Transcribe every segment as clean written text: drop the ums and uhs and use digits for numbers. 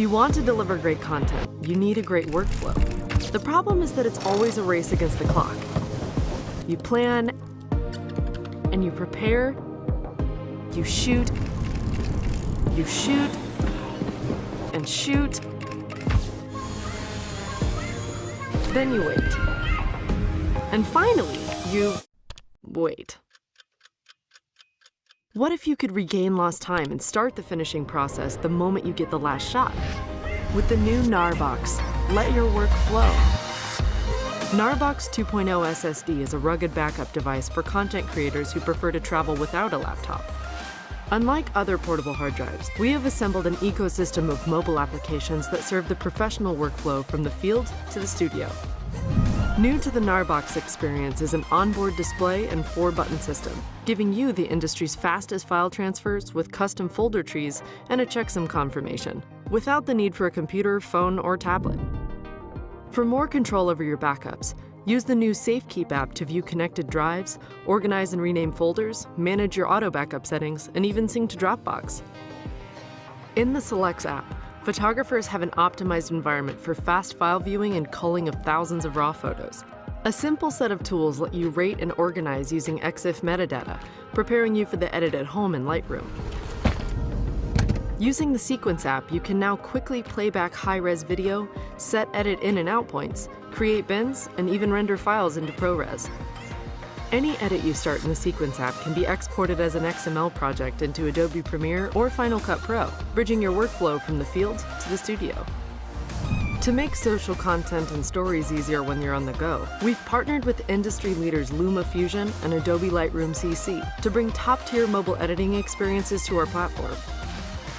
you want to deliver great content, you need a great workflow. The problem is that it's always a race against the clock. You plan, and you prepare, you shoot, and shoot, then you wait. And finally, you wait. What if you could regain lost time and start the finishing process the moment you get the last shot? With the new NARBox, let your work flow. NARBox 2.0 SSD is a rugged backup device for content creators who prefer to travel without a laptop. Unlike other portable hard drives, we have assembled an ecosystem of mobile applications that serve the professional workflow from the field to the studio. New to the NARBox experience is an onboard display and 4-button system, giving you the industry's fastest file transfers with custom folder trees and a checksum confirmation, without the need for a computer, phone, or tablet. For more control over your backups, use the new SafeKeep app to view connected drives, organize and rename folders, manage your auto backup settings, and even sync to Dropbox. In the Selects app, photographers have an optimized environment for fast file viewing and culling of thousands of raw photos. A simple set of tools let you rate and organize using EXIF metadata, preparing you for the edit at home in Lightroom. Using the Sequence app, you can now quickly play back high-res video, set edit in and out points, create bins, and even render files into ProRes. Any edit you start in the Sequence app can be exported as an XML project into Adobe Premiere or Final Cut Pro, bridging your workflow from the field to the studio. To make social content and stories easier when you're on the go, we've partnered with industry leaders LumaFusion and Adobe Lightroom CC to bring top-tier mobile editing experiences to our platform.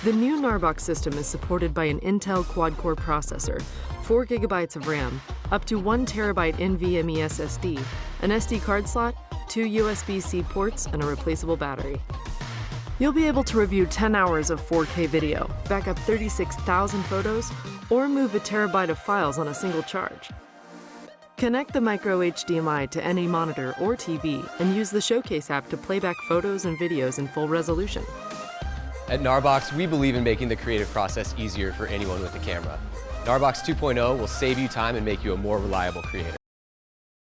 The new NARBox system is supported by an Intel quad-core processor, 4 GB of RAM, up to 1 TB NVMe SSD, an SD card slot, 2 USB-C ports, and a replaceable battery. You'll be able to review 10 hours of 4K video, back up 36,000 photos, or move a terabyte of files on a single charge. Connect the micro HDMI to any monitor or TV and use the Showcase app to play back photos and videos in full resolution. At NARBox, we believe in making the creative process easier for anyone with a camera. NARBox 2.0 will save you time and make you a more reliable creator.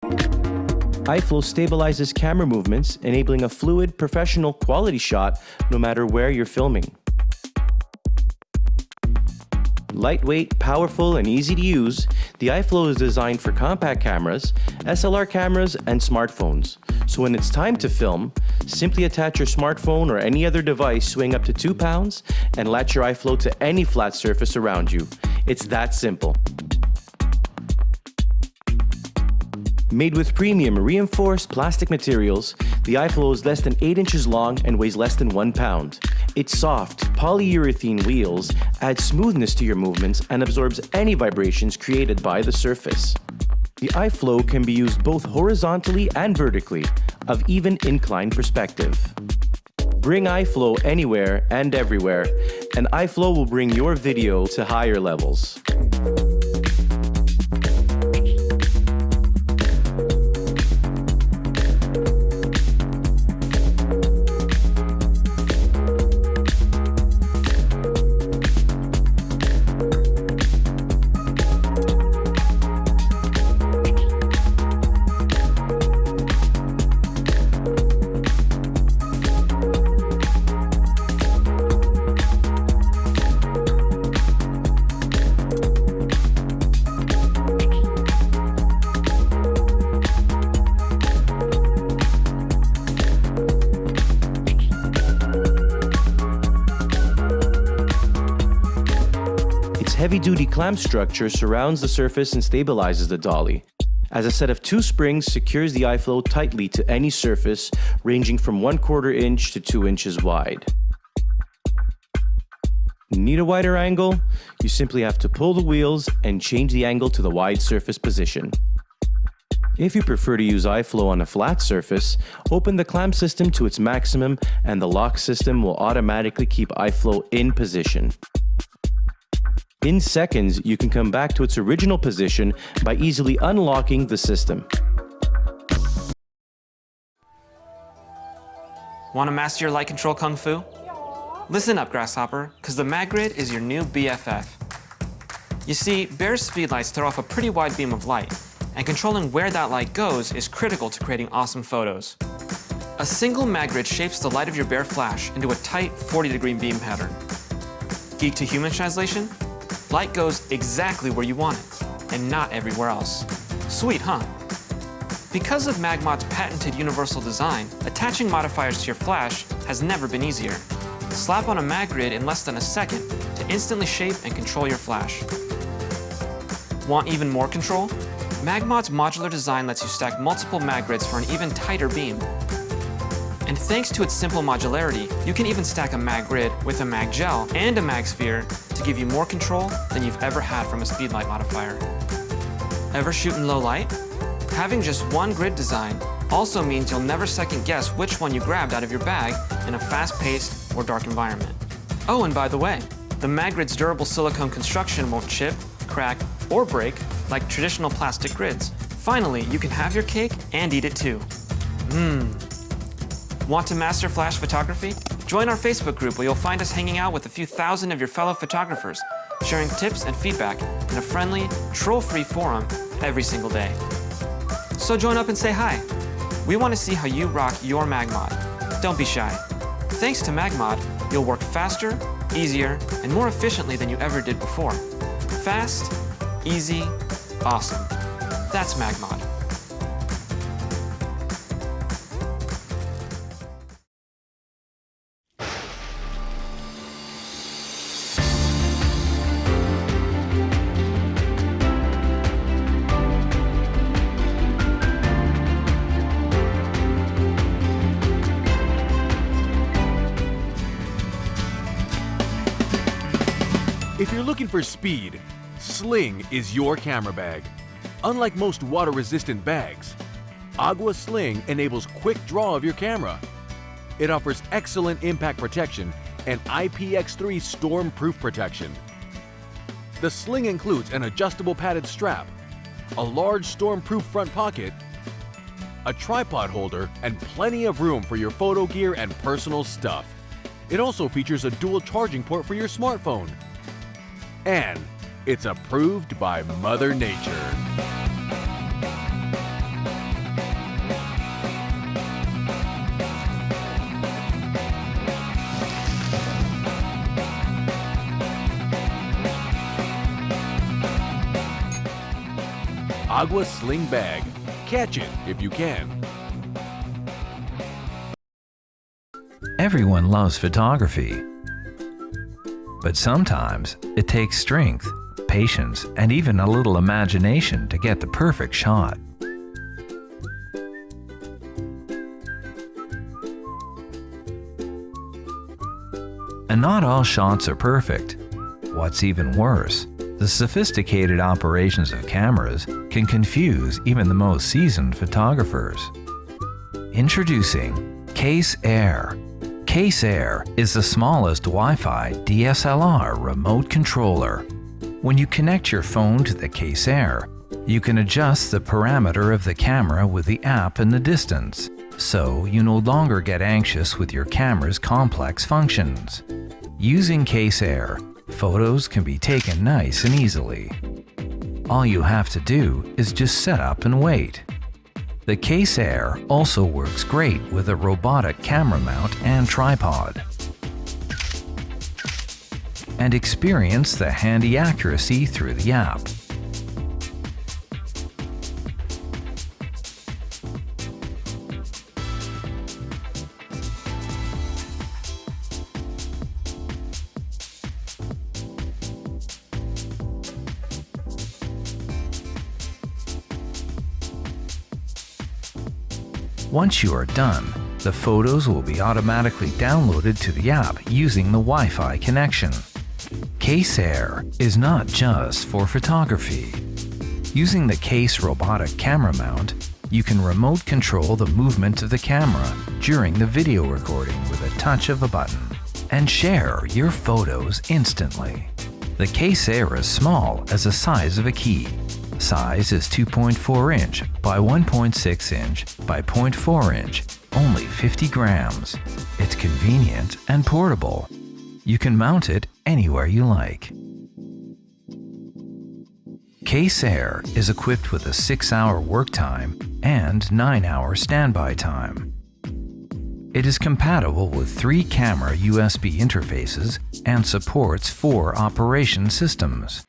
iFlow stabilizes camera movements, enabling a fluid, professional quality shot no matter where you're filming. Lightweight, powerful, and easy to use, the iFlow is designed for compact cameras, SLR cameras, and smartphones. So when it's time to film, simply attach your smartphone or any other device weighing up to 2 pounds and latch your iFlow to any flat surface around you. It's that simple. Made with premium reinforced plastic materials, the iFlow is less than 8 inches long and weighs less than 1 pound. Its soft, polyurethane wheels add smoothness to your movements and absorbs any vibrations created by the surface. The iFlow can be used both horizontally and vertically, of even incline perspective. Bring iFlow anywhere and everywhere, and iFlow will bring your video to higher levels. Heavy-duty clamp structure surrounds the surface and stabilizes the dolly, as a set of 2 springs secures the iFlow tightly to any surface ranging from 1/4 inch to 2 inches wide. Need a wider angle? You simply have to pull the wheels and change the angle to the wide surface position. If you prefer to use iFlow on a flat surface, open the clamp system to its maximum and the lock system will automatically keep iFlow in position. In seconds, you can come back to its original position by easily unlocking the system. Want to master your light control kung fu? Listen up, Grasshopper, because the Mag Grid is your new BFF. You see, Baer's speedlights throw off a pretty wide beam of light, and controlling where that light goes is critical to creating awesome photos. A single mag grid shapes the light of your Baer flash into a tight 40-degree beam pattern. Geek to human translation? Light goes exactly where you want it, and not everywhere else. Sweet, huh? Because of MagMod's patented universal design, attaching modifiers to your flash has never been easier. Slap on a mag grid in less than a second to instantly shape and control your flash. Want even more control? MagMod's modular design lets you stack multiple mag grids for an even tighter beam. And thanks to its simple modularity, you can even stack a mag grid with a mag gel and a mag sphere to give you more control than you've ever had from a speedlight modifier. Ever shoot in low light? Having just one grid design also means you'll never second guess which one you grabbed out of your bag in a fast-paced or dark environment. Oh, and by the way, the mag grid's durable silicone construction won't chip, crack, or break like traditional plastic grids. Finally, you can have your cake and eat it too. Want to master flash photography? Join our Facebook group where you'll find us hanging out with a few thousand of your fellow photographers, sharing tips and feedback in a friendly, troll-free forum every single day. So join up and say hi. We want to see how you rock your MagMod. Don't be shy. Thanks to MagMod, you'll work faster, easier, and more efficiently than you ever did before. Fast, easy, awesome. That's MagMod. If you're looking for speed, Sling is your camera bag. Unlike most water-resistant bags, Agua Sling enables quick draw of your camera. It offers excellent impact protection and IPX3 storm-proof protection. The Sling includes an adjustable padded strap, a large storm-proof front pocket, a tripod holder, and plenty of room for your photo gear and personal stuff. It also features a dual charging port for your smartphone. And it's approved by Mother Nature. Agua Sling Bag. Catch it if you can. Everyone loves photography. But sometimes it takes strength, patience, and even a little imagination to get the perfect shot. And not all shots are perfect. What's even worse, the sophisticated operations of cameras can confuse even the most seasoned photographers. Introducing Case Air. Case Air is the smallest Wi-Fi DSLR remote controller. When you connect your phone to the Case Air, you can adjust the parameter of the camera with the app in the distance, so you no longer get anxious with your camera's complex functions. Using Case Air, photos can be taken nice and easily. All you have to do is just set up and wait. The Case Air also works great with a robotic camera mount and tripod. And experience the handy accuracy through the app. Once you are done, the photos will be automatically downloaded to the app using the Wi-Fi connection. Case Air is not just for photography. Using the Case robotic camera mount, you can remote control the movement of the camera during the video recording with a touch of a button and share your photos instantly. The Case Air is small as the size of a key. Size is 2.4 inch by 1.6 inch by 0.4 inch, only 50 grams. It's convenient and portable. You can mount it anywhere you like. Case Air is equipped with a 6-hour work time and 9-hour standby time. It is compatible with 3 camera USB interfaces and supports 4 operation systems.